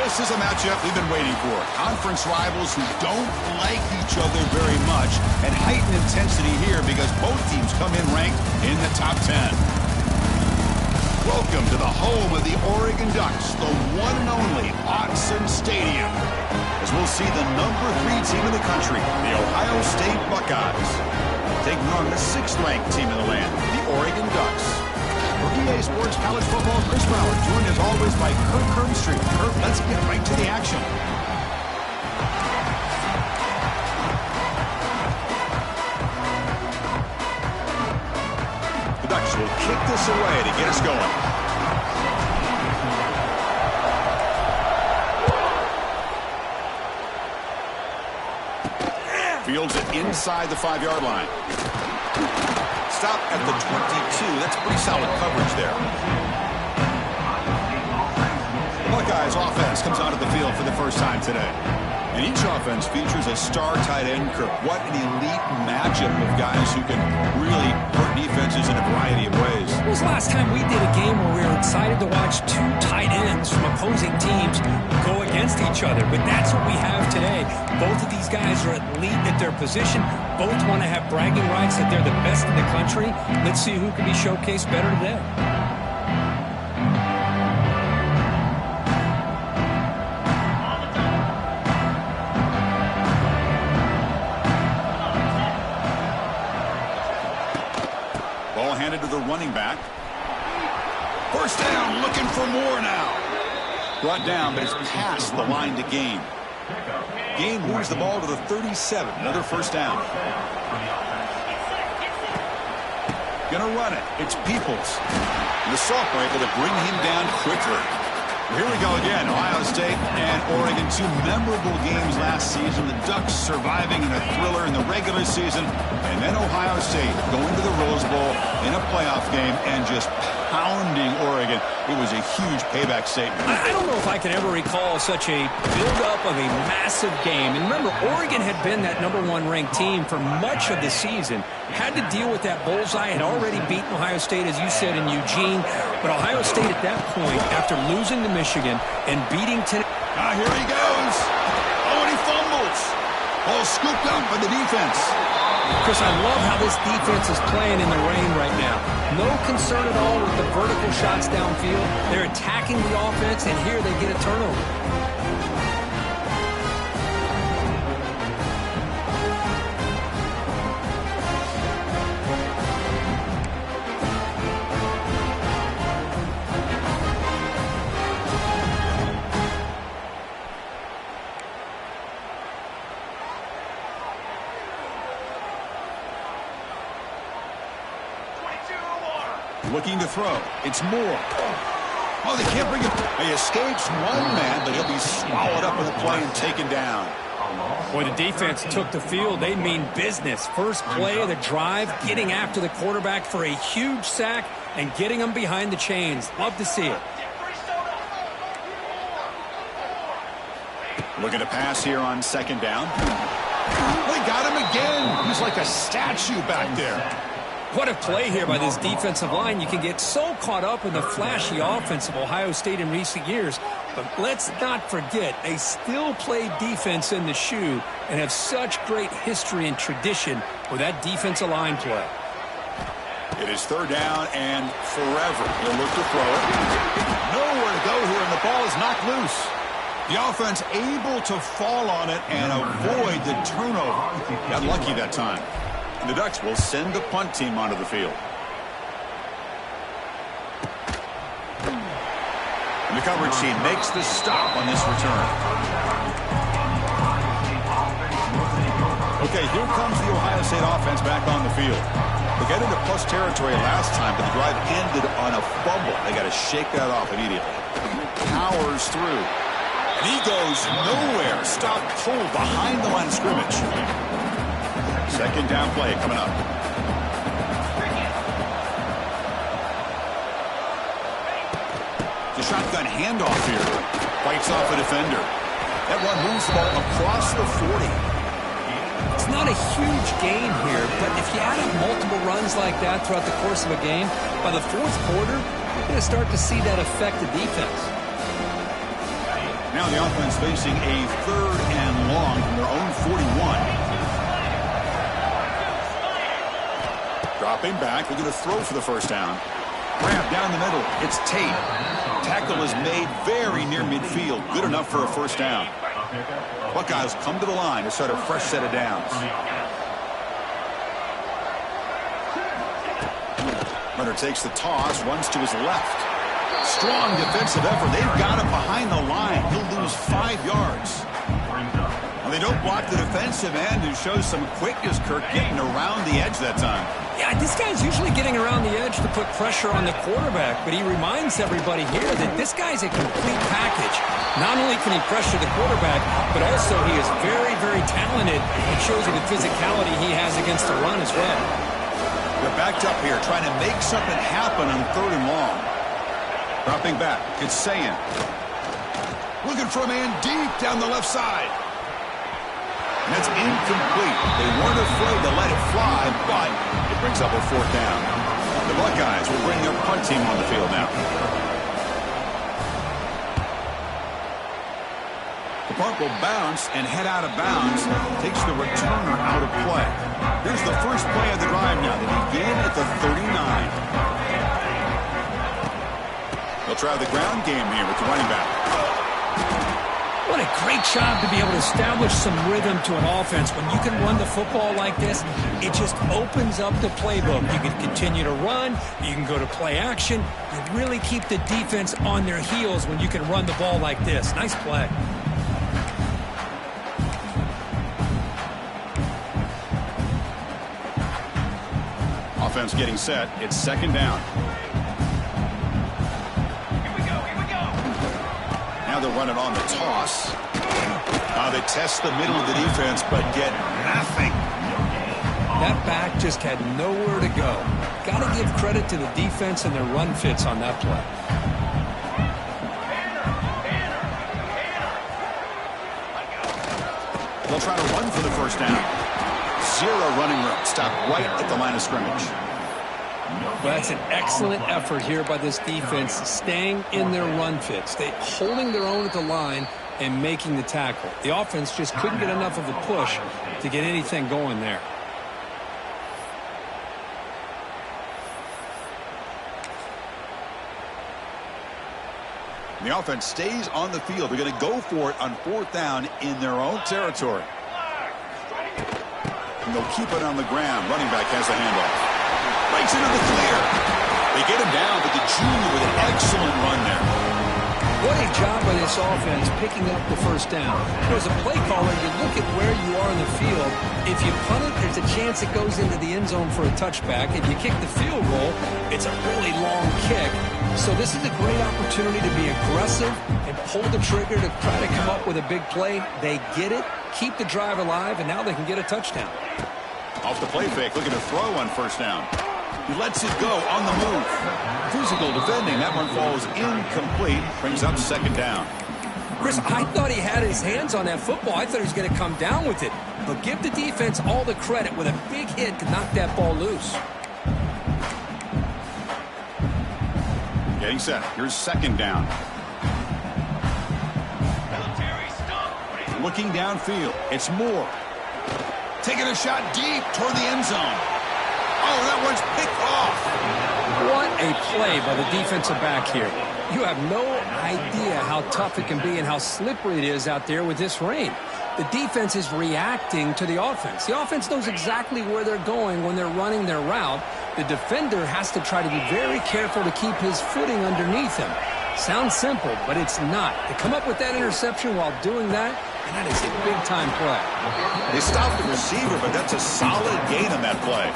This is a matchup we've been waiting for. Conference rivals who don't like each other very much, and heightened intensity here because both teams come in ranked in the top 10. Welcome to the home of the Oregon Ducks, the one and only Autzen Stadium, as we'll see the #3 team in the country, the Ohio State Buckeyes, taking on the 6th-ranked team in the land, the Oregon Ducks. For EA Sports College Football, Chris Brower, joined as always by Kurt Kernstreet. Kurt, let's get right to the action. The Ducks will kick this away to get us going. Fields it inside the 5-yard line. Stop at the 22. That's pretty solid coverage there. Buckeyes offense comes onto the field for the first time today. And each offense features a star tight end, Kirk. What an elite matchup of guys who can really hurt defenses in a variety of ways. When was the last time we did a game where we were excited to watch 2 tight ends from opposing teams go against each other? But that's what we have today. Both of these guys are elite at their position. Both want to have bragging rights that they're the best in the country. Let's see who can be showcased better today. Ball handed to the running back. First down, looking for more now. Brought down, but it's past the line to gain. Gain moves the ball to the 37. Another first down. Gonna run it. It's Peoples. And the sophomore able to bring him down quickly. Here we go again. Ohio State and Oregon, 2 memorable games last season. The Ducks surviving in a thriller in the regular season. And then Ohio State going to the Rose Bowl in a playoff game and just pounding Oregon. It was a huge payback statement. I don't know if I can ever recall such a build-up of a massive game. And remember, Oregon had been that #1 ranked team for much of the season. Had to deal with that bullseye. Had already beaten Ohio State, as you said, in Eugene. But Ohio State at that point, after losing to Michigan and beating Tennessee. Here he goes. Oh, and he fumbles. Ball scooped up by the defense. Chris, I love how this defense is playing in the rain right now. No concern at all with the vertical shots downfield. They're attacking the offense, and here they get a turnover. Looking to throw. It's Moore. Oh, they can't bring him. He escapes one man, but he'll be swallowed up with the play and taken down. Boy, the defense took the field. They mean business. First play of the drive, getting after the quarterback for a huge sack and getting him behind the chains. Love to see it. Looking to pass here on 2nd down. They got him again. He's like a statue back there. What a play here by this defensive line. You can get so caught up in the flashy offense of Ohio State in recent years. But let's not forget, they still play defense in the shoe and have such great history and tradition with that defensive line play. It is 3rd down and forever. He'll look to throw it. Nowhere to go here, and the ball is knocked loose. The offense able to fall on it and avoid the turnover. Got lucky that time. And the Ducks will send the punt team onto the field. And the coverage team makes the stop on this return. Okay, here comes the Ohio State offense back on the field. They got into plus territory last time, but the drive ended on a fumble. They got to shake that off immediately. Powers through. And he goes nowhere. Stop pulled behind the line of scrimmage. 2nd down play coming up. The shotgun handoff here. Fights off a defender. That run moves the ball across the 40. It's not a huge gain here, but if you add up multiple runs like that throughout the course of a game, by the 4th quarter, you're going to start to see that affect the defense. Now the offense facing a 3rd and long from their own 41. Dropping back, looking to throw for the first down. Grab down the middle. It's Tate. Tackle is made very near midfield. Good enough for a first down. Buckeyes come to the line to start a fresh set of downs. Runner takes the toss, runs to his left. Strong defensive effort. They've got him behind the line. He'll lose 5 yards. Well, they don't block the defensive end, who shows some quickness, Kirk, getting around the edge that time. Yeah, this guy's usually getting around the edge to put pressure on the quarterback, but he reminds everybody here that this guy's a complete package. Not only can he pressure the quarterback, but also he is very, very talented. It shows you the physicality he has against the run as well. They're backed up here, trying to make something happen on 3rd and long. Dropping back, it's Sayin. Looking for a man deep down the left side. And that's incomplete. They weren't afraid to let it fly, but it brings up a 4th down. The Buckeyes will bring their punt team on the field now. The punt will bounce and head out of bounds. Takes the returner out of play. Here's the first play of the drive now. They begin at the 39. They'll try the ground game here with the running back. What a great job to be able to establish some rhythm to an offense. When you can run the football like this, it just opens up the playbook. You can continue to run. You can go to play action. You really keep the defense on their heels when you can run the ball like this. Nice play. Offense getting set. It's 2nd down. Now they'll run it on the toss. They test the middle of the defense, but get nothing. That back just had nowhere to go. Got to give credit to the defense and their run fits on that play. They'll try to run for the first down. 0 running room. Stop right at the line of scrimmage. Well, that's an excellent effort here by this defense, staying in their run fits. They holding their own at the line and making the tackle. The offense just couldn't get enough of a push to get anything going there. The offense stays on the field. They're going to go for it on 4th down in their own territory. And they'll keep it on the ground. Running back has the handoff. Breaks into the clear. They get him down, but the junior with an excellent run there. What a job by this offense picking up the first down. As a play caller, you look at where you are in the field. If you punt it, there's a chance it goes into the end zone for a touchback. If you kick the field goal, it's a really long kick. So this is a great opportunity to be aggressive and pull the trigger to try to come up with a big play. They get it, keep the drive alive, and now they can get a touchdown. Off the play fake, looking to throw on first down. He lets it go on the move. Physical defending. That one falls incomplete. Brings up 2nd down. Chris, I thought he had his hands on that football. I thought he was going to come down with it. But give the defense all the credit with a big hit to knock that ball loose. Getting set. Here's 2nd down. Looking downfield. It's Moore. Taking a shot deep toward the end zone. Oh, that one's picked off. What a play by the defensive back here. You have no idea how tough it can be and how slippery it is out there with this rain. The defense is reacting to the offense. The offense knows exactly where they're going when they're running their route. The defender has to try to be very careful to keep his footing underneath him. Sounds simple, but it's not. To come up with that interception while doing that, and that is a big-time play. They stopped the receiver, but that's a solid gain on that play.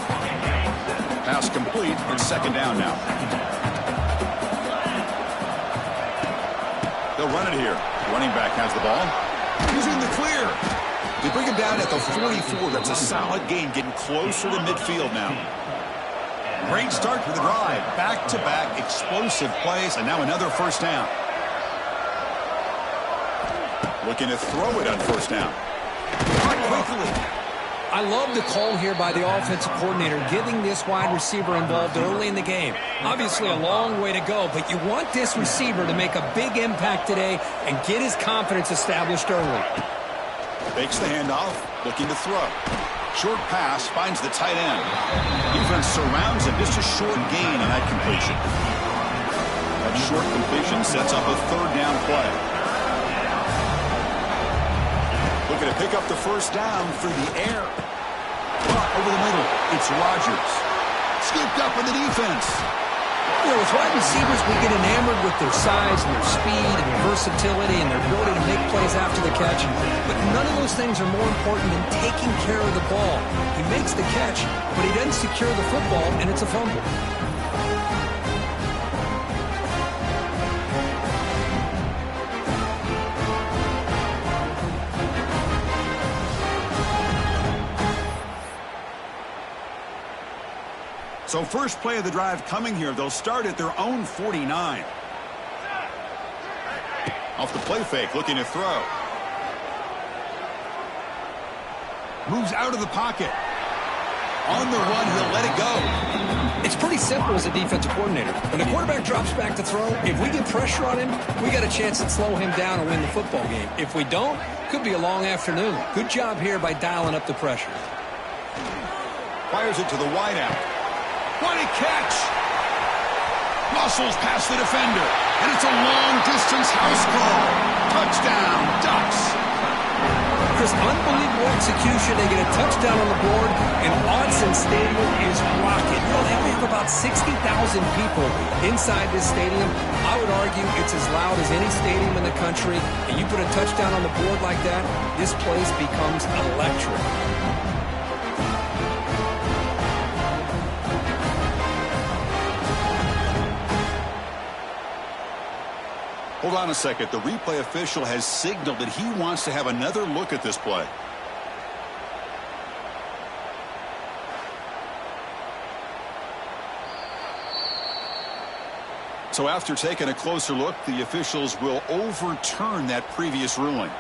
Pass complete. It's 2nd down now. They'll run it here. Running back has the ball. He's in the clear. They bring him down at the 44. That's a solid gain, getting closer to midfield now. Great start to the drive. Back-to-back explosive plays, and now another first down. Looking to throw it on first down. Quickly. I love the call here by the offensive coordinator, getting this wide receiver involved early in the game. Obviously a long way to go, but you want this receiver to make a big impact today and get his confidence established early. Fakes the handoff, looking to throw. Short pass finds the tight end. Defense surrounds him, just a short gain on that completion. That short completion sets up a third down play. Looking to pick up the first down through the air. Over the middle, it's Rodgers. Scooped up in the defense. You know, with wide receivers, we get enamored with their size and their speed and their versatility and their ability to make plays after the catch. But none of those things are more important than taking care of the ball. He makes the catch, but he doesn't secure the football, and it's a fumble. So first play of the drive coming here. They'll start at their own 49. Off the play fake, looking to throw. Moves out of the pocket. On the run, he'll let it go. It's pretty simple as a defensive coordinator. When the quarterback drops back to throw, if we get pressure on him, we got a chance to slow him down and win the football game. If we don't, could be a long afternoon. Good job here by dialing up the pressure. Fires it to the wideout. What a catch! Muscles past the defender, and it's a long-distance house call. Touchdown, Ducks! Chris, unbelievable execution. They get a touchdown on the board, and Autzen Stadium is rocking. You know, they only have about 60,000 people inside this stadium. I would argue it's as loud as any stadium in the country, and you put a touchdown on the board like that, this place becomes electric. Hold on a second. The replay official has signaled that he wants to have another look at this play. So after taking a closer look, the officials will overturn that previous ruling.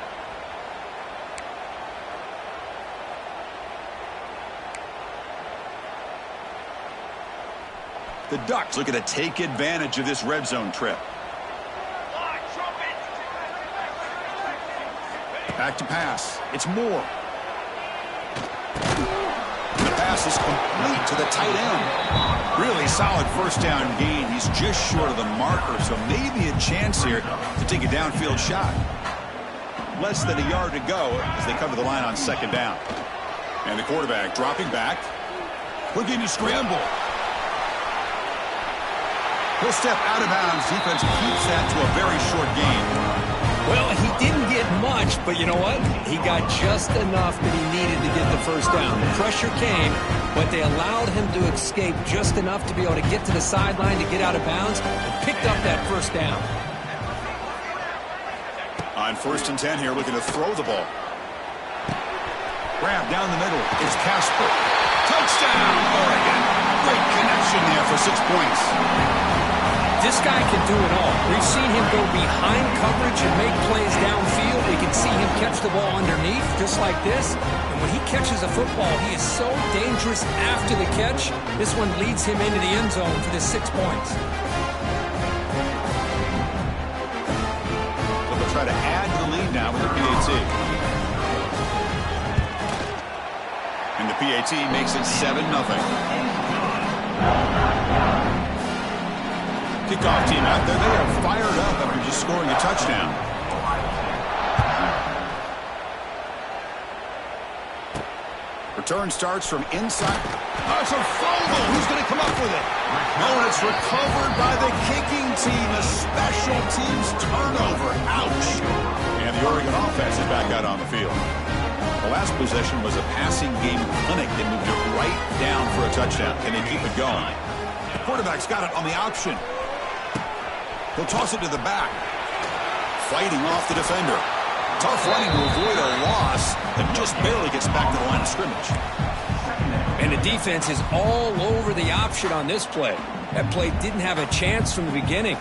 The Ducks looking to take advantage of this red zone trip. Back to pass. It's Moore. The pass is complete to the tight end. Really solid first down gain. He's just short of the marker, so maybe a chance here to take a downfield shot. Less than a yard to go as they come to the line on second down. And the quarterback dropping back. Looking to scramble. He'll step out of bounds. Defense keeps that to a very short gain. Well, he didn't get much, but you know what? He got just enough that he needed to get the first down. The pressure came, but they allowed him to escape just enough to be able to get to the sideline to get out of bounds and picked up that first down. On 1st and 10 here, looking to throw the ball. Grab down the middle. It's Casper. Touchdown, Oregon. Great connection there for 6 points. This guy can do it all. We've seen him go behind coverage and make plays downfield. We can see him catch the ball underneath, just like this. And when he catches a football, he is so dangerous after the catch. This one leads him into the end zone for the 6 points. So they'll try to add to the lead now with the PAT. And the PAT makes it 7-0. Kickoff team out there. They are fired up after just scoring a touchdown. Return starts from inside. Oh, it's a fumble. Who's going to come up with it? No, and it's recovered by the kicking team. A special teams turnover. Ouch. And the Oregon offense is back out on the field. The last possession was a passing game clinic. They moved it right down for a touchdown. Can they keep it going? The quarterback's got it on the option. He'll toss it to the back. Fighting off the defender. Tough running to avoid a loss, and just barely gets back to the line of scrimmage. And the defense is all over the option on this play. That play didn't have a chance from the beginning.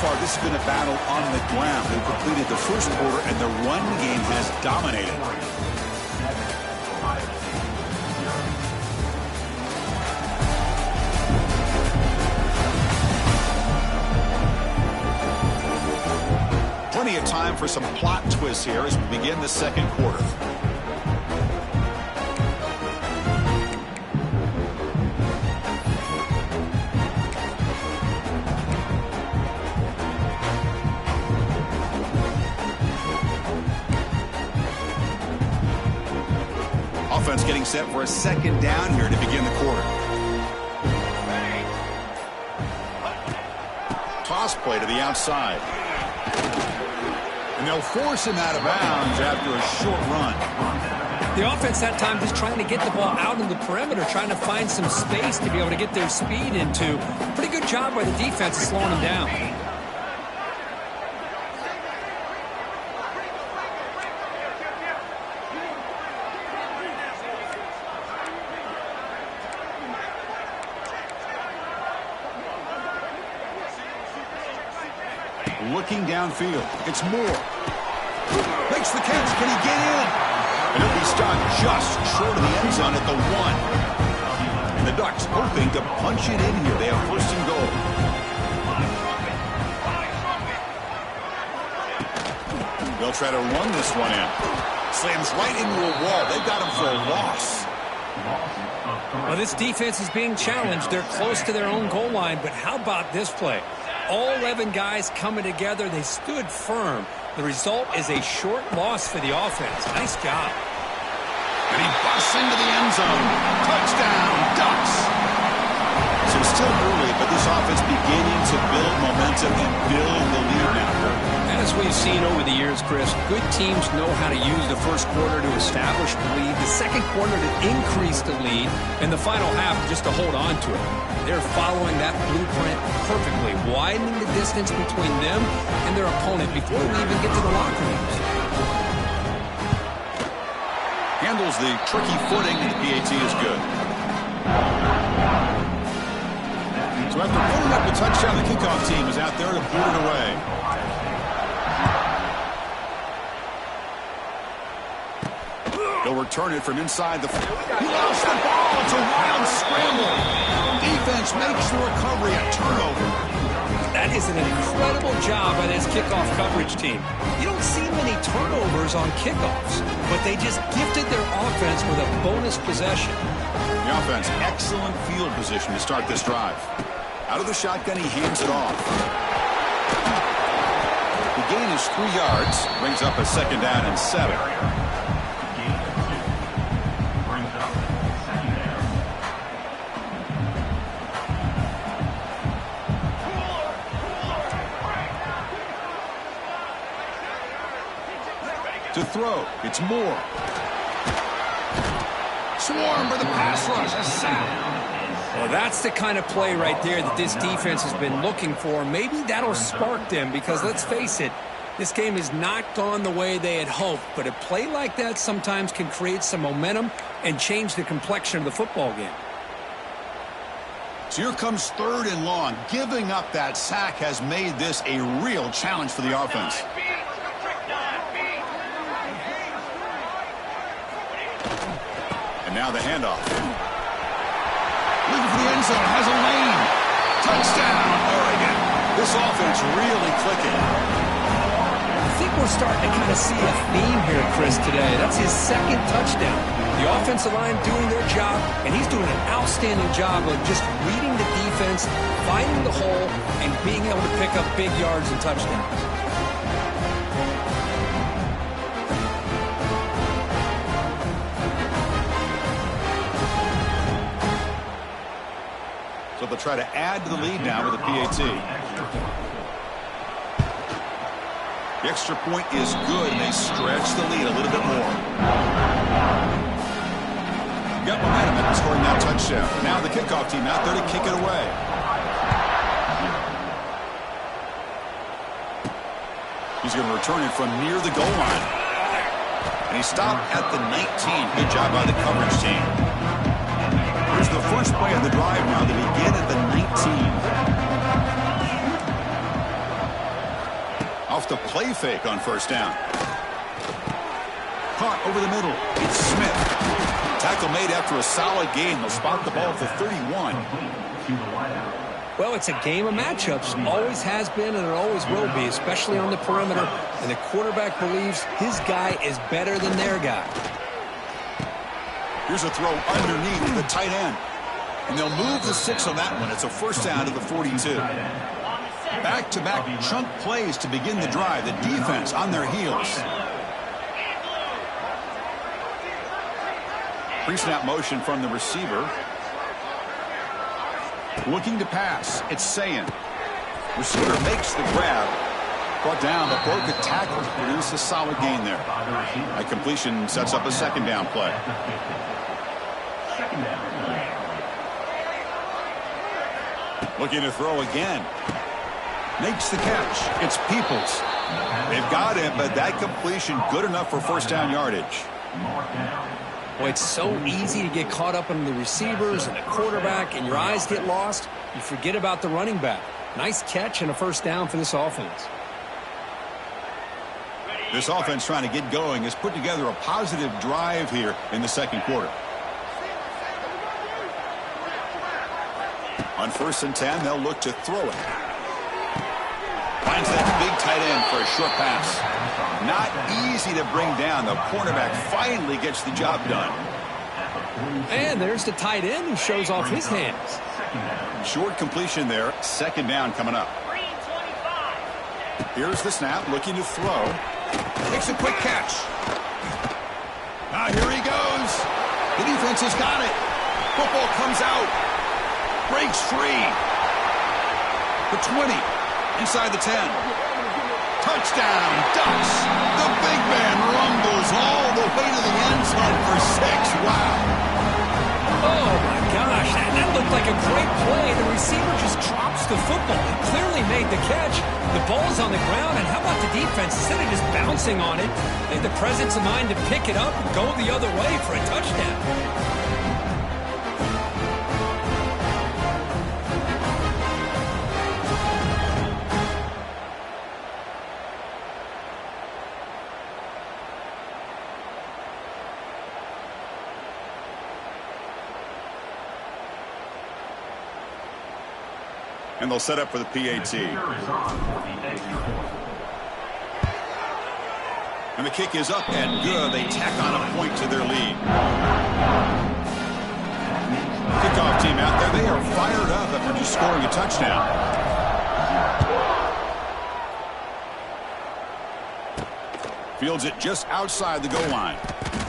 far, this has been a battle on the ground. They've completed the first quarter, and the run game has dominated. Plenty of time for some plot twists here as we begin the second quarter. Offense getting set for a second down here to begin the quarter. Toss play to the outside. And they'll force him out of bounds after a short run. The offense that time just trying to get the ball out of the perimeter, trying to find some space to be able to get their speed into. Pretty good job by the defense of slowing them down. Looking downfield. It's Moore. Makes the catch. Can he get in? And he'll be stopped just short of the end zone at the 1. And the Ducks hoping to punch it in here. They have first and goal. They'll try to run this one in. Slams right into a wall. They've got him for a loss. Well, this defense is being challenged. They're close to their own goal line, but how about this play? All 11 guys coming together. They stood firm. The result is a short loss for the offense. Nice job. And he busts into the end zone. Touchdown, Ducks. So it's still early, but this offense beginning to build momentum and build the lead now. As we've seen over the years, Chris, good teams know how to use the first quarter to establish the lead, the second quarter to increase the lead, and the final half just to hold on to it. They're following that blueprint perfectly, widening the distance between them and their opponent before we even get to the locker rooms. Handles the tricky footing, and the PAT is good. So after pulling up a touchdown, the kickoff team is out there to put it away. They'll return it from inside the... He lost the ball. It's a wild scramble. Defense makes the recovery, a turnover. That is an incredible job by this kickoff coverage team. You don't see many turnovers on kickoffs, but they just gifted their offense with a bonus possession. The offense, excellent field position to start this drive. Out of the shotgun, he hands it off. The gain is 3 yards, brings up a second down and 7. To throw, it's Moore. Swarm for the pass rush, a sack. Well, that's the kind of play right there that this defense has been looking for. Maybe that'll spark them because, let's face it, this game has not gone the way they had hoped. But a play like that sometimes can create some momentum and change the complexion of the football game. So here comes 3rd and long. Giving up that sack has made this a real challenge for the offense. And now the handoff. Looking for the end zone. Has a lane. Touchdown, Oregon. This offense really clicking. I think we're starting to kind of see a theme here, Chris, today. That's his 2nd touchdown. The offensive line doing their job, and he's doing an outstanding job of just reading the defense, finding the hole, and being able to pick up big yards and touchdowns. So they'll try to add to the lead now with a PAT. The extra point is good, and they stretch the lead a little bit more. Got momentum after scoring that touchdown. Now the kickoff team out there to kick it away. He's going to return it from near the goal line. And he stopped at the 19. Good job by the coverage team. Here's the first play of the drive now. They begin at the 19. the play fake on first down. Caught over the middle. It's Smith. Tackle made after a solid gain. They'll spot the ball at the 31. Well, it's a game of matchups. Always has been and it always will be, especially on the perimeter. And the quarterback believes his guy is better than their guy. Here's a throw underneath the tight end. And they'll move the 6 on that one. It's a first down to the 42. Back-to-back chunk plays to begin the drive. The defense on their heels. Pre-snap motion from the receiver. Looking to pass. It's Sayin. Receiver makes the grab. Brought down, but broke a tackle to produce a solid gain there. A completion sets up a second down play. Looking to throw again. Makes the catch. It's Peoples. They've got him, but that completion good enough for first down yardage. Boy, it's so easy to get caught up in the receivers and the quarterback, and your eyes get lost. You forget about the running back. Nice catch and a first down for this offense. This offense trying to get going has put together a positive drive here in the second quarter. On 1st and 10, they'll look to throw it. Finds that big tight end for a short pass. Not easy to bring down. The cornerback finally gets the job done. And there's the tight end who shows off his hands. Short completion there. Second down coming up. Here's the snap, looking to throw. Makes a quick catch. Here he goes. The defense has got it. Football comes out. Breaks free. The 20. Inside the 10. Touchdown, Ducks. The big man rumbles all the way to the end zone for 6. Wow. Oh, my gosh. That looked like a great play. The receiver just drops the football. He clearly made the catch. The ball's on the ground, and how about the defense? Instead of just bouncing on it, they had the presence of mind to pick it up and go the other way for a touchdown. And they'll set up for the PAT. And the kick is up and good. They tack on a point to their lead. Kickoff team out there. They are fired up after just scoring a touchdown. Fields it just outside the goal line.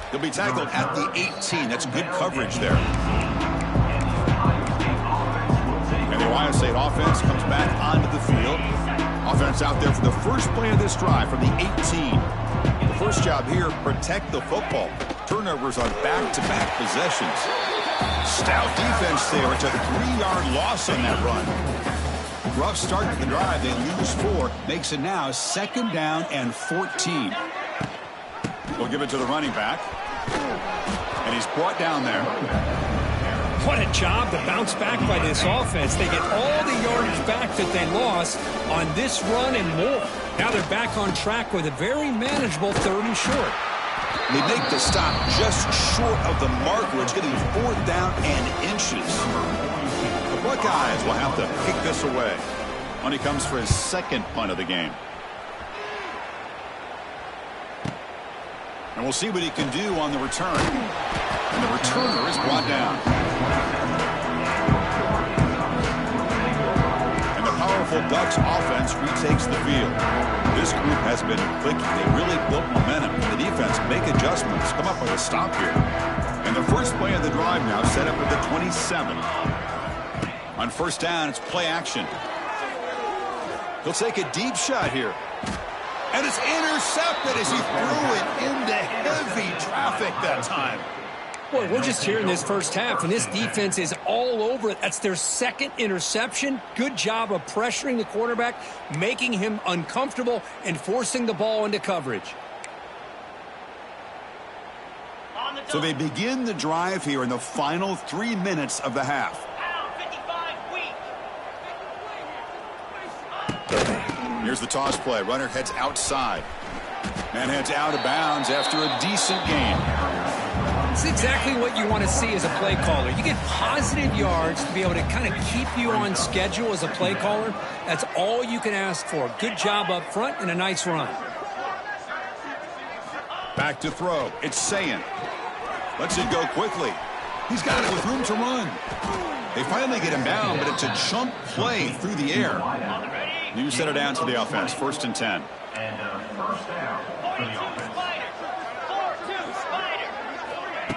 He'll be tackled at the 18. That's good coverage there. And the Ohio State offense comes back onto the field. Offense out there for the first play of this drive from the 18. The first job here, protect the football. Turnovers on back-to-back possessions. Stout defense there. It's a 3-yard loss on that run. Rough start to the drive. They lose 4. Makes it now 2nd down and 14. We'll give it to the running back. And he's brought down there. What a job to bounce back by this offense. They get all the yardage back that they lost on this run and more. Now they're back on track with a very manageable 3rd and short. They make the stop just short of the marker. It's going to be 4th down and inches. The Buckeyes will have to kick this away when he comes for his 2nd punt of the game. And we'll see what he can do on the return. And the returner is brought down. And the powerful Ducks offense retakes the field. This group has been clicking. They really built momentum. The defense make adjustments. Come up with a stop here. And the first play of the drive now set up at the 27. On 1st down, it's play action. He'll take a deep shot here. And it's intercepted as he threw it into heavy traffic that time. Boy, we're just here in this first half, and this defense is all over it. That's their 2nd interception. Good job of pressuring the quarterback, making him uncomfortable, and forcing the ball into coverage. So they begin the drive here in the final 3 minutes of the half. Here's the toss play. Runner heads outside and heads out of bounds after a decent game. It's exactly what you want to see as a play caller. You get positive yards to be able to kind of keep you on schedule as a play caller. That's all you can ask for. Good job up front and a nice run. Back to throw. It's Sayin. Lets it go quickly. He's got it with room to run. They finally get him down, but it's a chunk play through the air. New set it down to the offense. 1st and 10. First down for the offense.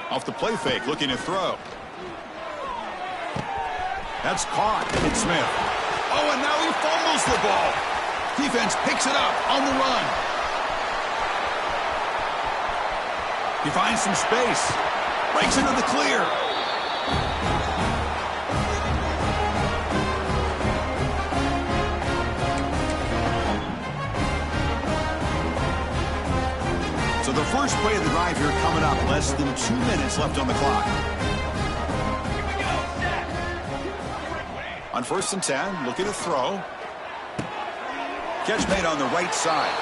Off the play fake, looking to throw. That's caught. It's Smith. Oh, and now he fumbles the ball. Defense picks it up on the run. He finds some space. Breaks into the clear. So the first play of the drive here coming up. Less than 2 minutes left on the clock. On 1st and 10, looking to throw. Catch made on the right side.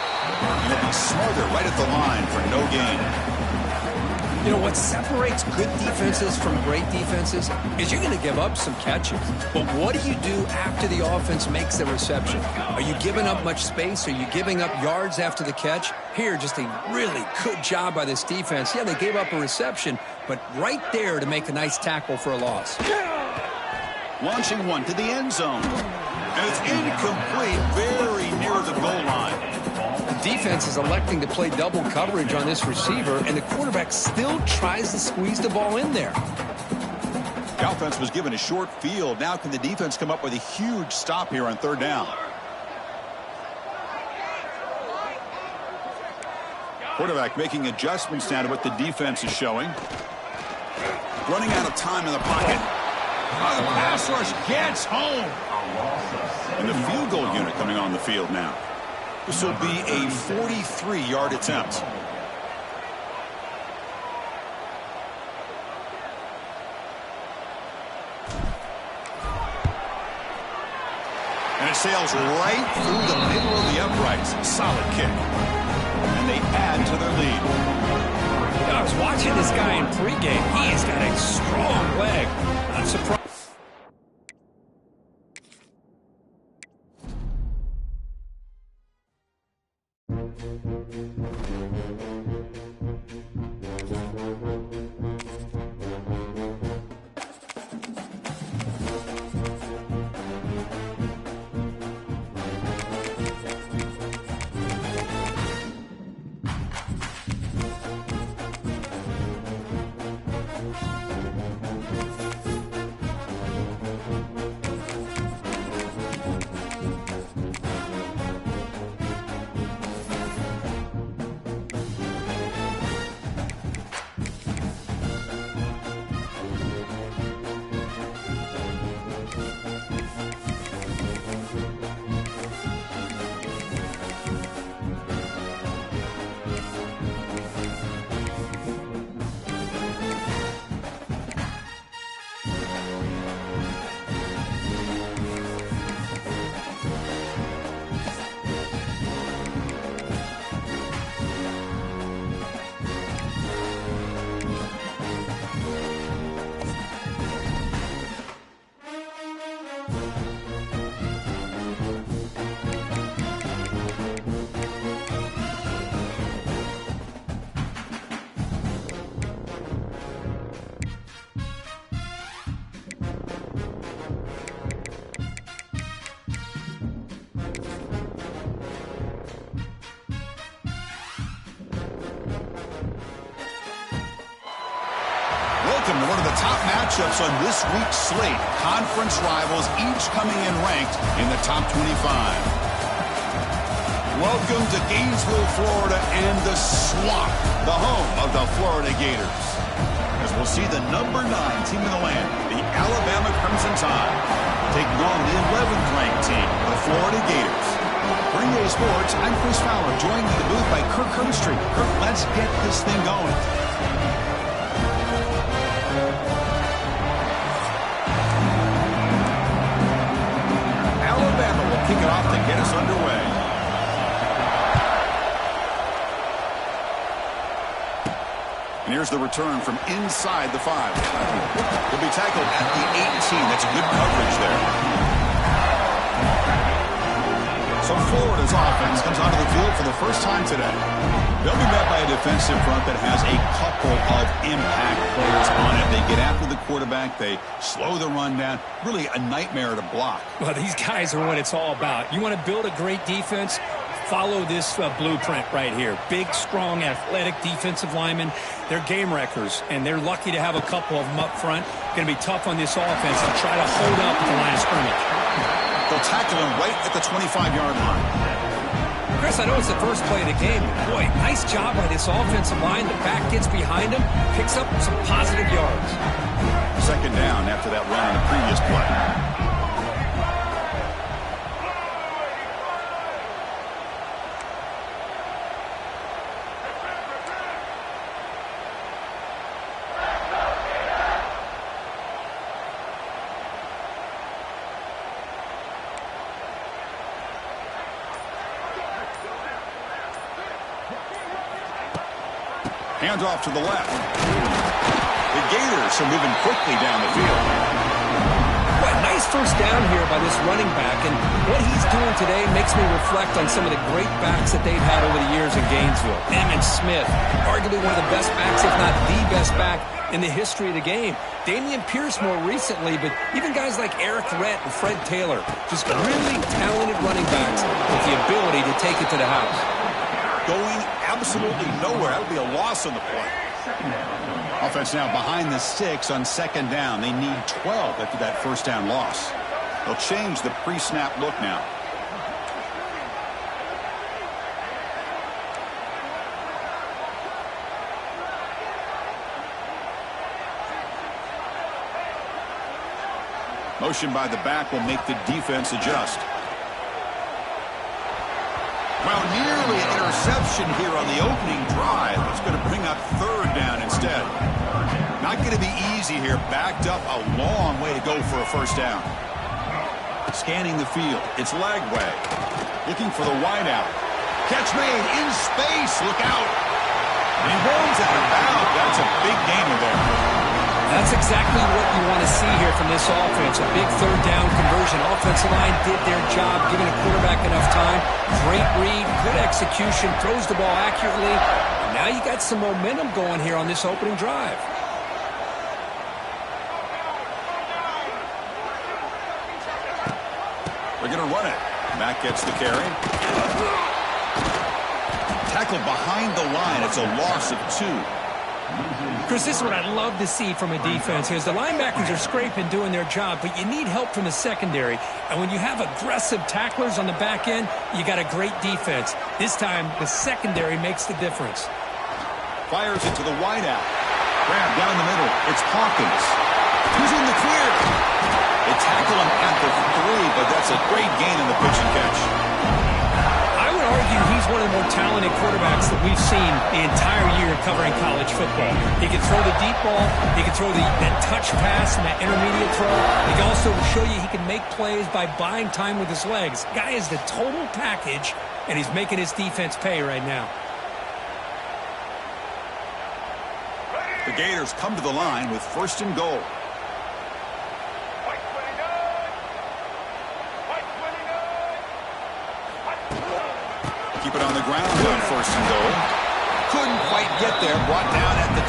And it'll be smarter right at the line for no gain. You know, what separates good defenses from great defenses is you're going to give up some catches. But what do you do after the offense makes the reception? Are you giving up much space? Are you giving up yards after the catch? Here, just a really good job by this defense. Yeah, they gave up a reception, but right there to make a nice tackle for a loss. Launching one to the end zone. And it's incomplete, very near the goal line. The defense is electing to play double coverage on this receiver, and the quarterback still tries to squeeze the ball in there. The offense was given a short field. Now can the defense come up with a huge stop here on 3rd down? Quarterback making adjustments now to what the defense is showing. Running out of time in the pocket. Oh, the pass rush gets home. And the field goal unit coming on the field now. This will be a 43-yard attempt. And it sails right through the middle of the uprights. Solid kick. And they add to their lead. I was watching this guy in pregame. He has got a strong leg. I'm surprised. Welcome to one of the top matchups on this week's slate. Conference rivals each coming in ranked in the top 25. Welcome to Gainesville, Florida, and the Swamp, the home of the Florida Gators. As we'll see the number 9 team in the land, the Alabama Crimson Tide, taking on the 11th ranked team, the Florida Gators. For NBA Sports, I'm Chris Fowler, joined in the booth by Kirk Herbstreit. Kirk, let's get this thing going. Alabama will kick it off to get us underway. And here's the return from inside the 5. He'll be tackled at the 18. That's good coverage there. So Florida's offense comes onto the field for the first time today. They'll be met by a defensive front that has a couple of impact players on it. They get after the quarterback. They slow the run down. Really a nightmare to block. Well, these guys are what it's all about. You want to build a great defense? Follow this blueprint right here. Big, strong, athletic defensive linemen. They're game wreckers, and they're lucky to have a couple of them up front. Going to be tough on this offense to try to hold up at the line of scrimmage. They'll tackle him right at the 25-yard line. Chris, I know it's the first play of the game. Boy, nice job by this offensive line. The back gets behind him, picks up some positive yards. Second down after that run on the previous play. Handoff to the left. The Gators are moving quickly down the field. What nice first down here by this running back, and what he's doing today makes me reflect on some of the great backs that they've had over the years in Gainesville. Emmitt Smith, arguably one of the best backs, if not the best back in the history of the game. Dameon Pierce more recently, but even guys like Eric Rett and Fred Taylor, just really talented running backs with the ability to take it to the house. Going absolutely nowhere. That'll be a loss on the play. Offense now behind the 6 on second down. They need 12 after that first down loss. They'll change the pre-snap look now. Motion by the back will make the defense adjust. Well, nearly an interception here on the opening drive. It's going to bring up third down instead. Not going to be easy here. Backed up a long way to go for a first down. Scanning the field. It's Lagway. Looking for the wideout. Catch made in space. Look out. And he rolls it out. That's a big gainer there. That's exactly what you want to see here from this offense. A big third down conversion. Offensive line did their job, giving a quarterback enough time. Great read, good execution, throws the ball accurately. And now you got some momentum going here on this opening drive. They're going to run it. Mack gets the carry. Tackled behind the line. It's a loss of 2. Chris, this is what I love to see from a defense is the linebackers are scraping, doing their job, but you need help from the secondary. And when you have aggressive tacklers on the back end, you got a great defense. This time, the secondary makes the difference. Fires it to the wideout. Grab down the middle. It's Hawkins. Who's in the clear? They tackle him at the 3, but that's a great gain in the pitch and catch. I would argue he's one of the more talented quarterbacks that we've seen the entire year covering college football. He can throw the deep ball. He can throw that touch pass and that intermediate throw. He can also show you he can make plays by buying time with his legs. Guy is the total package, and he's making his defense pay right now. The Gators come to the line with first and goal. Keep it on the ground on first and goal. Couldn't quite get there. Brought down at the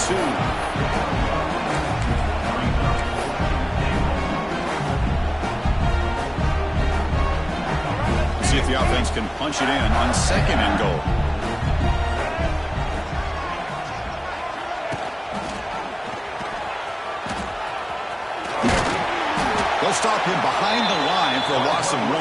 2. See if the offense can punch it in on second and goal. They'll stop him behind the line for a loss of 1.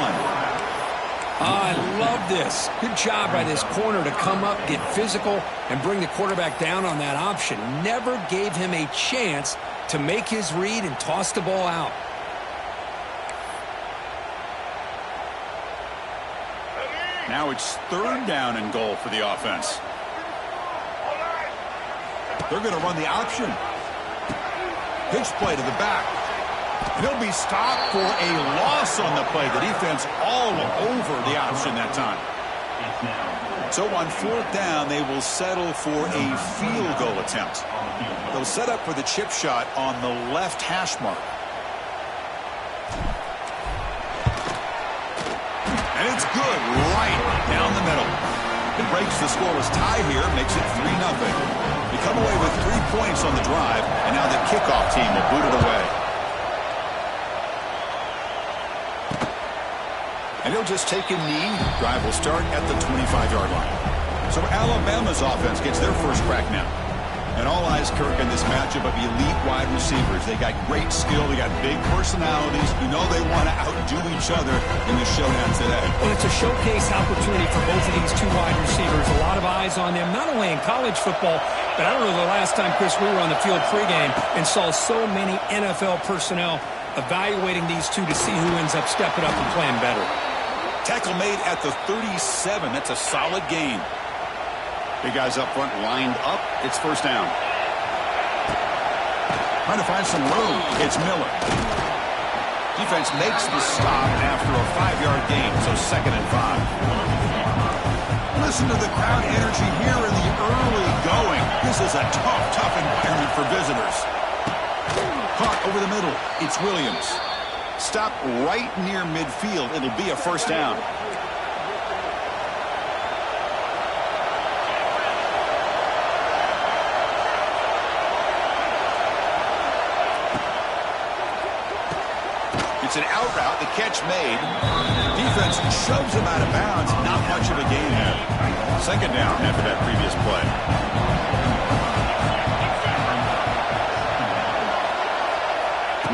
I love this. Good job by this corner to come up, get physical, and bring the quarterback down on that option. Never gave him a chance to make his read and toss the ball out. Now it's third down and goal for the offense. They're going to run the option. Pitch play to the back. He'll be stopped for a loss on the play. The defense all over the option that time. It's now So on 4th down, they will settle for a field goal attempt. They'll set up for the chip shot on the left hash mark. And it's good right down the middle. It breaks the scoreless tie here, makes it 3-0. They come away with 3 points on the drive, and now the kickoff team will boot it away. And he'll just take a knee. Drive will start at the 25-yard line. So Alabama's offense gets their first crack now. And all eyes, Kirk, in this matchup of elite wide receivers. They got great skill. They got big personalities. You know they want to outdo each other in the showdown today. Well, it's a showcase opportunity for both of these two wide receivers. A lot of eyes on them, not only in college football, but I don't know the last time, Chris, we were on the field pregame and saw so many NFL personnel evaluating these two to see who ends up stepping up and playing better. Tackle made at the 37. That's a solid gain. Big guys up front lined up. It's first down. Trying to find some room. It's Miller. Defense makes the stop after a 5-yard gain, so 2nd and 5. Listen to the crowd energy here in the early going. This is a tough environment for visitors. Caught over the middle. It's Williams. Stop right near midfield. It'll be a first down. It's an out route. The catch made. Defense shoves him out of bounds. Not much of a gain there. 2nd down after that previous play.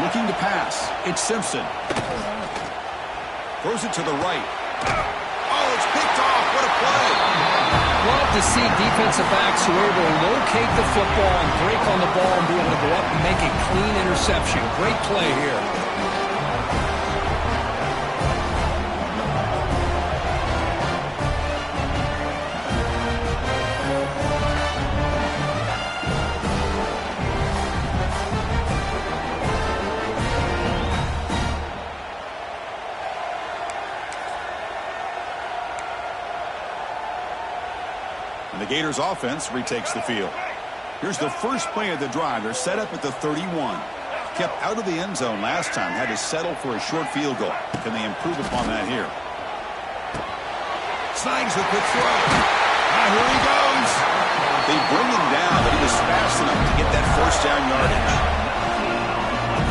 Looking to pass. It's Simpson. Throws it to the right. Oh, it's picked off. What a play. Love to see defensive backs who are able to locate the football and break on the ball and be able to go up and make a clean interception. Great play here. The Gators offense retakes the field. Here's the first play of the drive. They're set up at the 31. Kept out of the end zone last time. Had to settle for a short field goal. Can they improve upon that here? Snags the quick throw. Here he goes. They bring him down, but he was fast enough to get that first down yardage.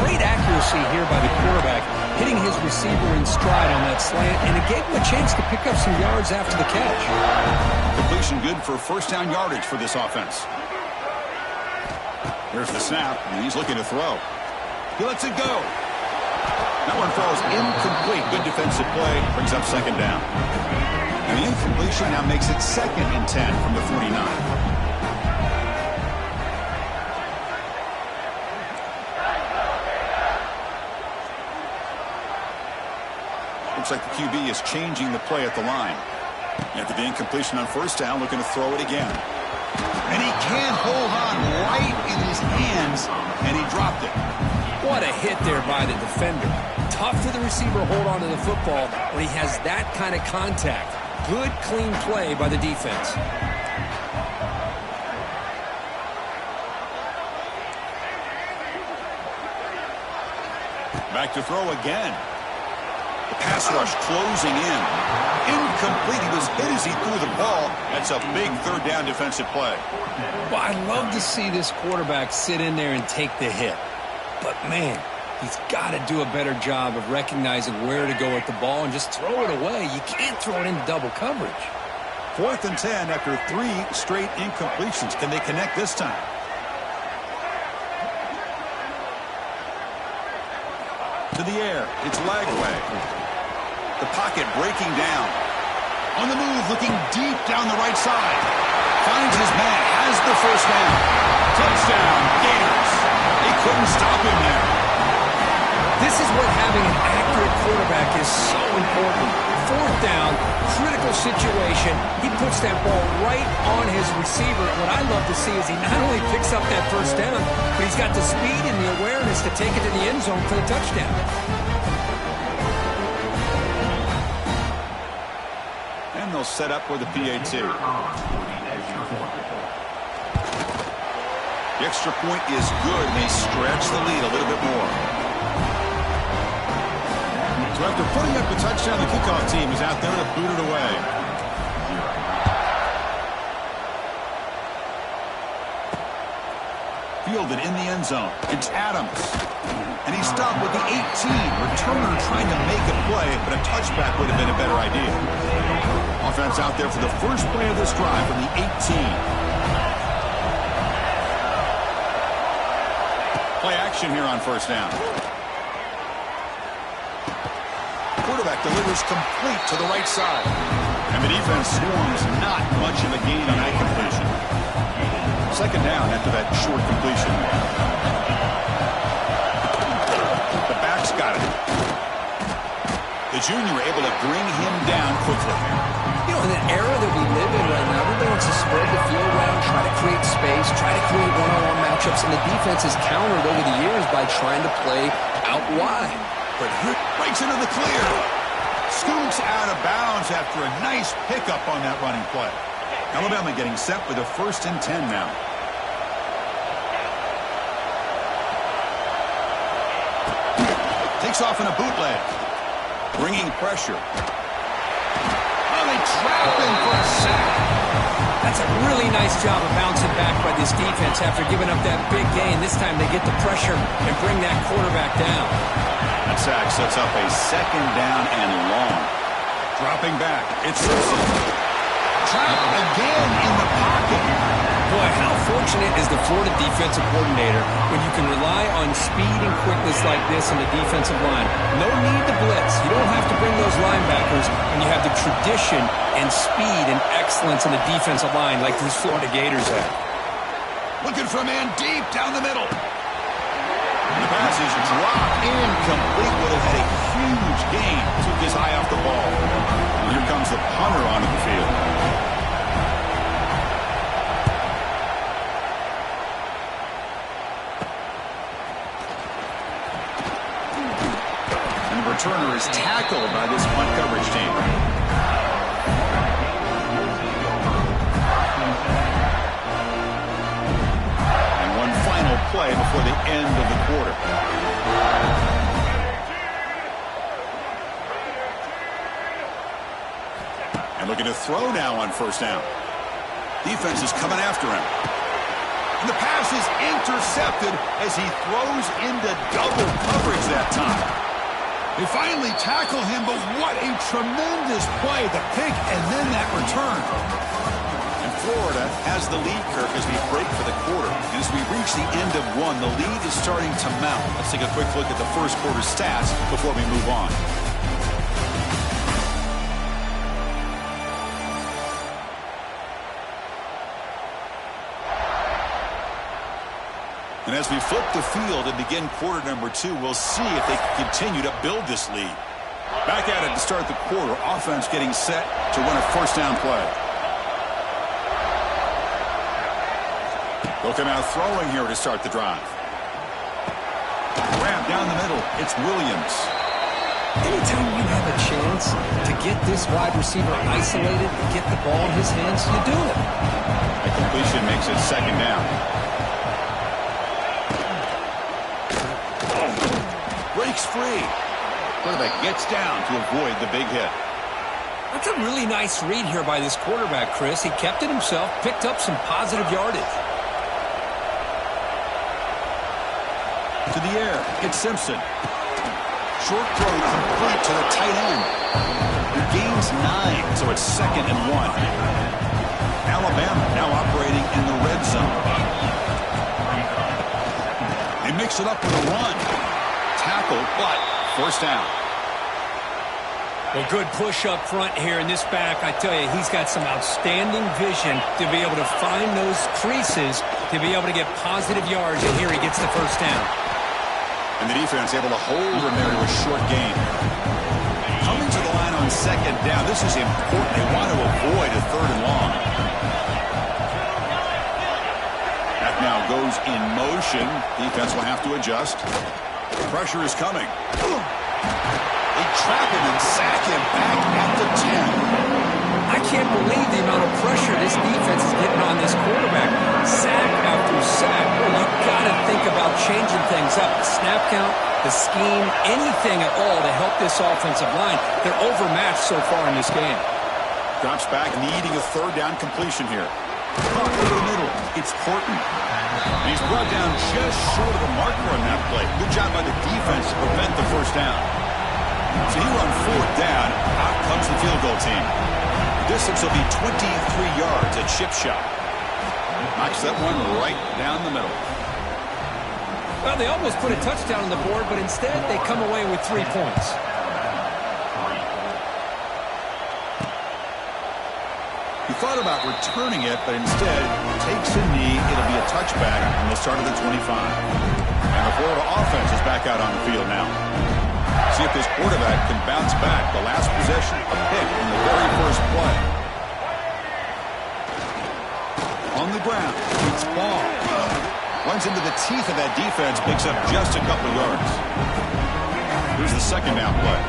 Great accuracy here by the quarterback, hitting his receiver in stride on that slant, and it gave him a chance to pick up some yards after the catch. Completion good for first down yardage for this offense. Here's the snap, and he's looking to throw. He lets it go. That one falls incomplete. Good defensive play. Brings up 2nd down. And the incompletion now makes it 2nd and 10 from the 49. Looks like the QB is changing the play at the line. After the incompletion on first down, looking to throw it again. And he can't hold on right in his hands, and he dropped it. What a hit there by the defender. Tough for the receiver to hold on to the football when he has that kind of contact. Good, clean play by the defense. Back to throw again. The pass rush closing in. Incomplete. He was hit as he threw the ball. That's a big 3rd down defensive play. Well, I love to see this quarterback sit in there and take the hit. But, man, he's got to do a better job of recognizing where to go with the ball and just throw it away. You can't throw it into double coverage. 4th and 10 after 3 straight incompletions. Can they connect this time? To the air. It's Lagway. The pocket breaking down. On the move, looking deep down the right side. Finds his man, has the first down. Touchdown, Gators. They couldn't stop him there. This is what having an accurate quarterback is so important. 4th down, critical situation. He puts that ball right on his receiver. What I love to see is he not only picks up that first down, but he's got the speed and the awareness to take it to the end zone for the touchdown. And the will set up with a PAT. The extra point is good, and they stretch the lead a little bit more. So after putting up the touchdown, the kickoff team is out there to boot it away. Fielded in the end zone. It's Adams. And he stopped with the 18. Returner trying to make a play, but a touchback would have been a better idea. Offense out there for the first play of this drive from the 18. Play action here on first down. Quarterback delivers complete to the right side. And the defense swarms not much of a gain on that completion. Second down after that short completion. The back's got it. The junior able to bring him down quickly. You know, in an era that we live in right now, everybody wants to spread the field around, try to create space, try to create one-on-one matchups, and the defense has countered over the years by trying to play out wide. But here breaks into the clear. Scoops out of bounds after a nice pickup on that running play. Alabama getting set with a 1st and 10 now. Takes off in a bootleg. Bringing pressure. Oh, they trap him for a sack. That's a really nice job of bouncing back by this defense after giving up that big gain. This time they get the pressure and bring that quarterback down. That sack sets up a 2nd down and long. Dropping back. It's Simpson. Trapped again in the pocket. Boy, how fortunate is the Florida defensive coordinator when you can rely on speed and quickness like this in the defensive line. No need to blitz. You don't have to bring those linebackers when you have the tradition and speed and excellence in the defensive line like these Florida Gators have. Looking for a man deep down the middle. And the pass is dropped incomplete. Would have had a huge gain. Took his eye off the ball. And here comes the punter onto the field. Returner is tackled by this punt coverage team. And one final play before the end of the quarter. And looking to throw now on first down. Defense is coming after him. And the pass is intercepted as he throws into double coverage that time. They finally tackle him, but what a tremendous play. The pick and then that return. And Florida has the lead, Kirk, as we break for the quarter. And as we reach the end of one, the lead is starting to mount. Let's take a quick look at the first quarter stats before we move on. And as we flip the field and begin quarter number 2, we'll see if they can continue to build this lead. Back at it to start the quarter. Offense getting set to run a first down play. They'll come out throwing here to start the drive. Grab down the middle. It's Williams. Anytime you have a chance to get this wide receiver isolated and get the ball in his hands, you do it. That completion makes it 2nd down. Breaks free. Quarterback gets down to avoid the big hit. That's a really nice read here by this quarterback, Chris. He kept it himself, picked up some positive yardage. To the air, it's Simpson. Short throw complete to the tight end. He gains 9, so it's 2nd and 1. Alabama now operating in the red zone. They mix it up with a run. Tackle, but first down. Well, good push up front here in this back. I tell you, he's got some outstanding vision to be able to find those creases, to be able to get positive yards, and here he gets the first down. And the defense able to hold him there to a short gain. Coming to the line on 2nd down, this is important. They want to avoid a 3rd and long. That now goes in motion. Defense will have to adjust. Pressure is coming. They trap him and sack him back at the 10. I can't believe the amount of pressure this defense is getting on this quarterback. Sack after sack. Well, you've got to think about changing things up. The snap count, the scheme, anything at all to help this offensive line. They're overmatched so far in this game. Drops back, needing a third down completion here. Caught over the middle. It's Horton. And he's brought down just short of the marker on that play. Good job by the defense to prevent the first down. So here on fourth down, out comes the field goal team. The distance will be 23 yards at chip shot. Knocks that one right down the middle. Well, they almost put a touchdown on the board, but instead they come away with 3 points. He thought about returning it, but instead takes a knee. It'll be a touchback, and they'll start at the 25. And the Florida offense is back out on the field now. See if this quarterback can bounce back. The last possession, a pick in the very first play. On the ground, it's ball. Runs into the teeth of that defense, picks up just a couple yards. Here's the second down play.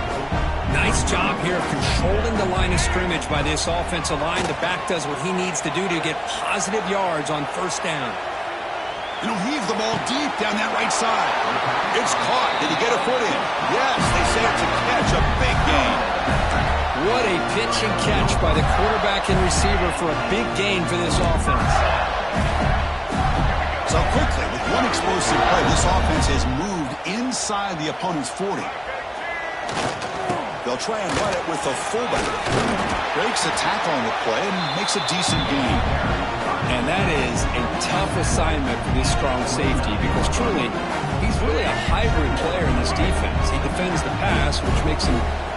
Nice job here of controlling the line of scrimmage by this offensive line. The back does what he needs to do to get positive yards on first down. And he'll heave the ball deep down that right side. It's caught. Did he get a foot in? Yes, they say it's a catch, a big gain. What a pitch and catch by the quarterback and receiver for a big gain for this offense. So quickly, with one explosive play, this offense has moved inside the opponent's 40. They'll try and run it with the fullback. Breaks a tackle on the play and makes a decent gain. And that is a tough assignment for this strong safety because truly, he's really a hybrid player in this defense. He defends the pass, which makes him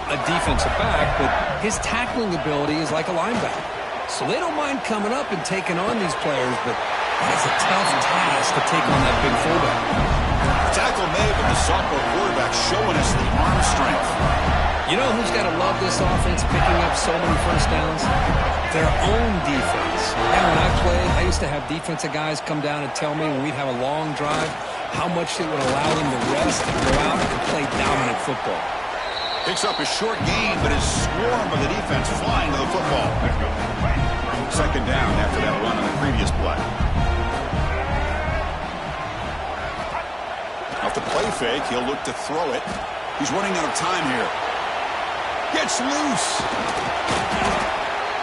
a defensive back, but his tackling ability is like a linebacker. So they don't mind coming up and taking on these players, but it's a tough task to take on that big fullback. Tackle made, but the sophomore quarterback showing us the arm strength. You know who's got to love this offense picking up so many first downs? Their own defense. And when I played, I used to have defensive guys come down and tell me when we'd have a long drive how much it would allow them to rest and go out and play dominant football. Picks up a short gain, but his swarm of the defense flying to the football. Second down after that run on the previous play. Off the play fake, he'll look to throw it. He's running out of time here. Gets loose.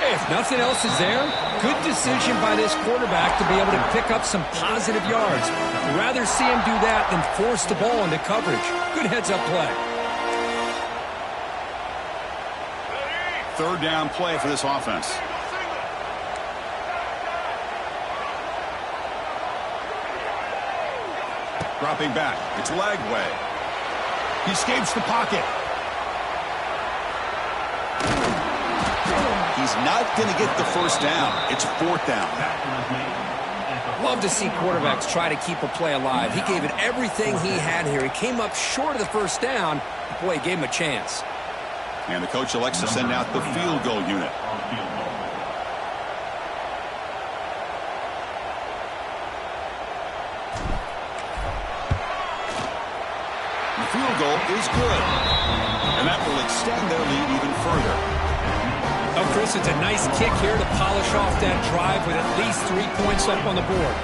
Hey, if nothing else is there, good decision by this quarterback to be able to pick up some positive yards. I'd rather see him do that than force the ball into coverage. Good heads-up play. Third down play for this offense. Dropping back. It's Lagway. He escapes the pocket. He's not going to get the first down. It's fourth down. Love to see quarterbacks try to keep a play alive. He gave it everything he had here. He came up short of the first down. Boy, he gave him a chance. And the coach elects to send out the field goal unit. The field goal is good. And that will extend their lead even further. Oh, Chris, it's a nice kick here to polish off that drive with at least 3 points up on the board.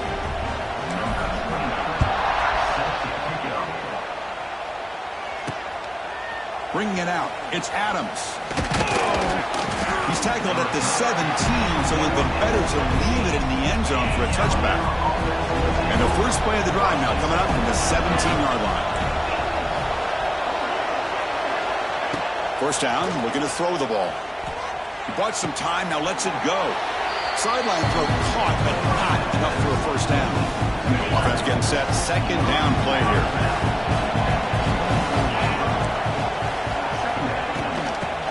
Bringing it out. It's Adams. He's tackled at the 17, so it'll be better to leave it in the end zone for a touchback. And the first play of the drive now coming up from the 17-yard line. First down, looking to throw the ball. He bought some time, now lets it go. Sideline throw caught, but not enough for a first down. Offense getting set, second down play here.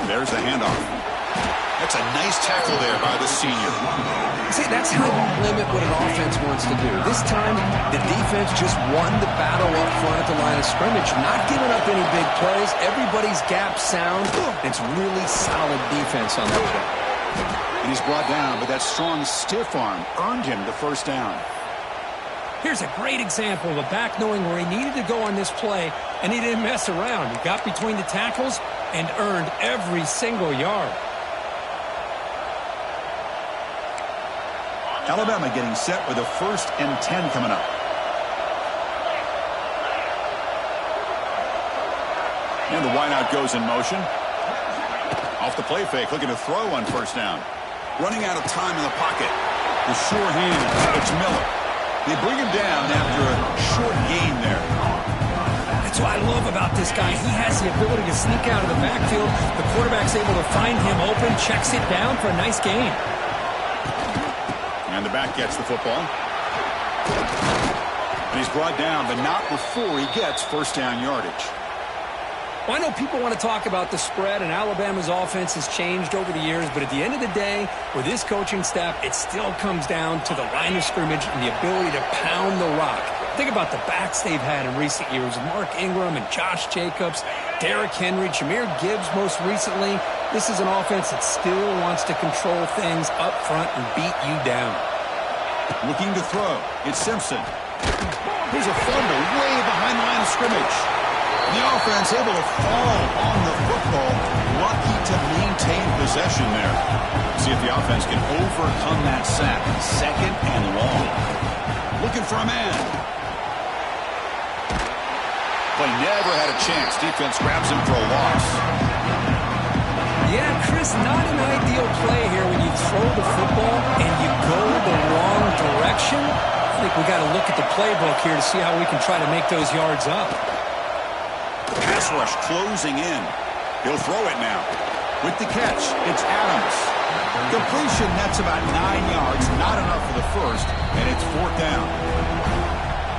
There's the handoff. That's a nice tackle there by the senior. See, that's how you limit what an offense wants to do. This time, the defense just won the battle up front at the line of scrimmage, not giving up any big plays. Everybody's gap sound. It's really solid defense on that play. And he's brought down, but that strong stiff arm earned him the first down. Here's a great example of a back knowing where he needed to go on this play, and he didn't mess around. He got between the tackles and earned every single yard. Alabama getting set with a 1st and 10 coming up. And the wideout goes in motion. Off the play fake, looking to throw on 1st down. Running out of time in the pocket. The sure hands, it's Miller. They bring him down after a short gain there. That's what I love about this guy. He has the ability to sneak out of the backfield. The quarterback's able to find him open, checks it down for a nice gain. And the back gets the football. And he's brought down, but not before he gets 1st down yardage. Well, I know people want to talk about the spread, and Alabama's offense has changed over the years, but at the end of the day, with this coaching staff, it still comes down to the line of scrimmage and the ability to pound the rock. Think about the backs they've had in recent years, Mark Ingram and Josh Jacobs, Derrick Henry, Jahmyr Gibbs most recently. This is an offense that still wants to control things up front and beat you down. Looking to throw. It's Simpson. Here's a fumble way behind the line of scrimmage. The offense able to fall on the football. Lucky to maintain possession there. See if the offense can overcome that sack. 2nd and long. Looking for a man. Play never had a chance. Defense grabs him for a loss. Yeah, Chris, not an ideal play here when you throw the football and you go the wrong direction. I think we got to look at the playbook here to see how we can try to make those yards up. Pass rush closing in. He'll throw it now. With the catch, it's Adams. Completion, that's about 9 yards. Not enough for the 1st, and it's 4th down.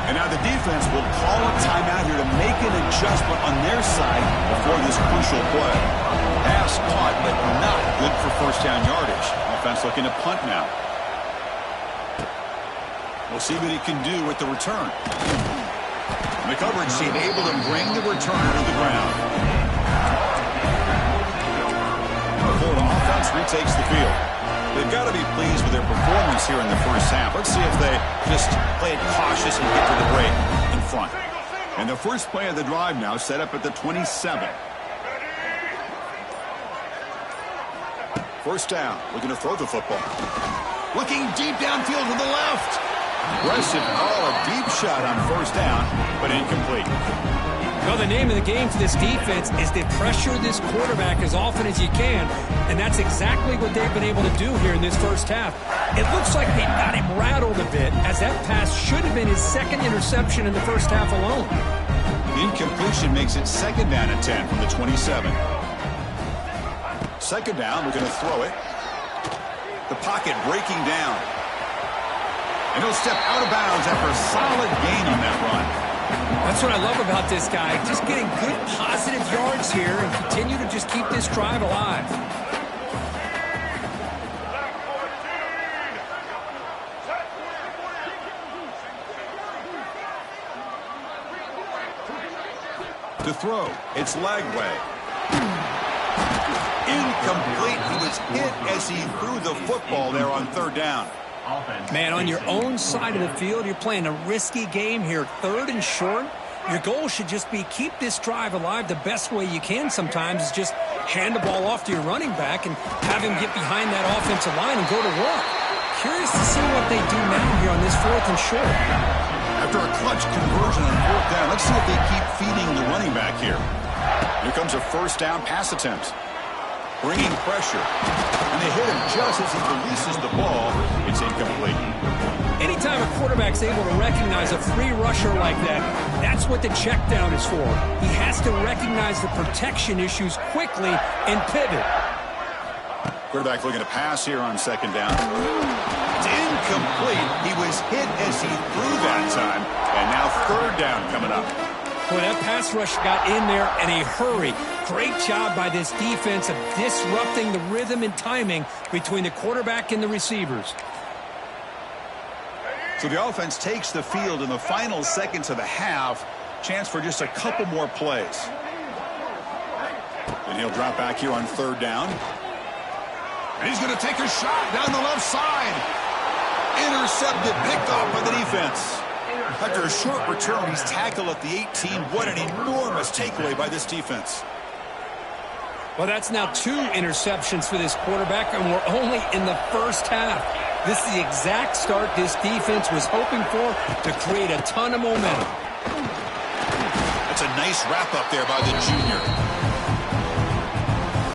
And now the defense will call a timeout here to make an adjustment on their side before this crucial play. Pass caught, but not good for 1st down yardage. Offense looking to punt now. We'll see what he can do with the return. The coverage team able to bring the returner to the ground. The Florida offense retakes the field. They've got to be pleased with their performance here in the 1st half. Let's see if they just play it cautious and get to the break in front. And the first play of the drive now set up at the 27. 1st down, looking to throw the football. Looking deep downfield to the left. Aggressive call, a deep shot on 1st down, but incomplete. Well, the name of the game for this defense is to pressure this quarterback as often as you can, and that's exactly what they've been able to do here in this 1st half. It looks like they got him rattled a bit, as that pass should have been his 2nd interception in the 1st half alone. The incompletion makes it 2nd down and 10 from the 27. 2nd down, we're going to throw it. The pocket breaking down. And he'll step out of bounds after a solid gain on that run. That's what I love about this guy. Just getting good positive yards here and continue to just keep this drive alive. To throw, it's Lagway. Incomplete. He was hit as he threw the football there on 3rd down. Man, on your own side of the field, you're playing a risky game here. 3rd and short. Your goal should just be keep this drive alive. The best way you can sometimes is just hand the ball off to your running back and have him get behind that offensive line and go to work. Curious to see what they do now here on this 4th and short. After a clutch conversion on 4th down, let's see if they keep feeding the running back here. Here comes a 1st down pass attempt. Bringing pressure. And they hit him just as he releases the ball. It's incomplete. Anytime a quarterback's able to recognize a free rusher like that, that's what the check down is for. He has to recognize the protection issues quickly and pivot. Quarterback looking to pass here on 2nd down. It's incomplete. He was hit as he threw that time. And now 3rd down coming up. Boy, that pass rush got in there in a hurry. Great job by this defense of disrupting the rhythm and timing between the quarterback and the receivers. So the offense takes the field in the final seconds of the half. Chance for just a couple more plays. And he'll drop back here on 3rd down. And he's going to take a shot down the left side. Intercepted, picked off by the defense. After a short return, he's tackled at the 18. What an enormous takeaway by this defense. Well, that's now 2 interceptions for this quarterback, and we're only in the 1st half. This is the exact start this defense was hoping for to create a ton of momentum. That's a nice wrap up there by the junior.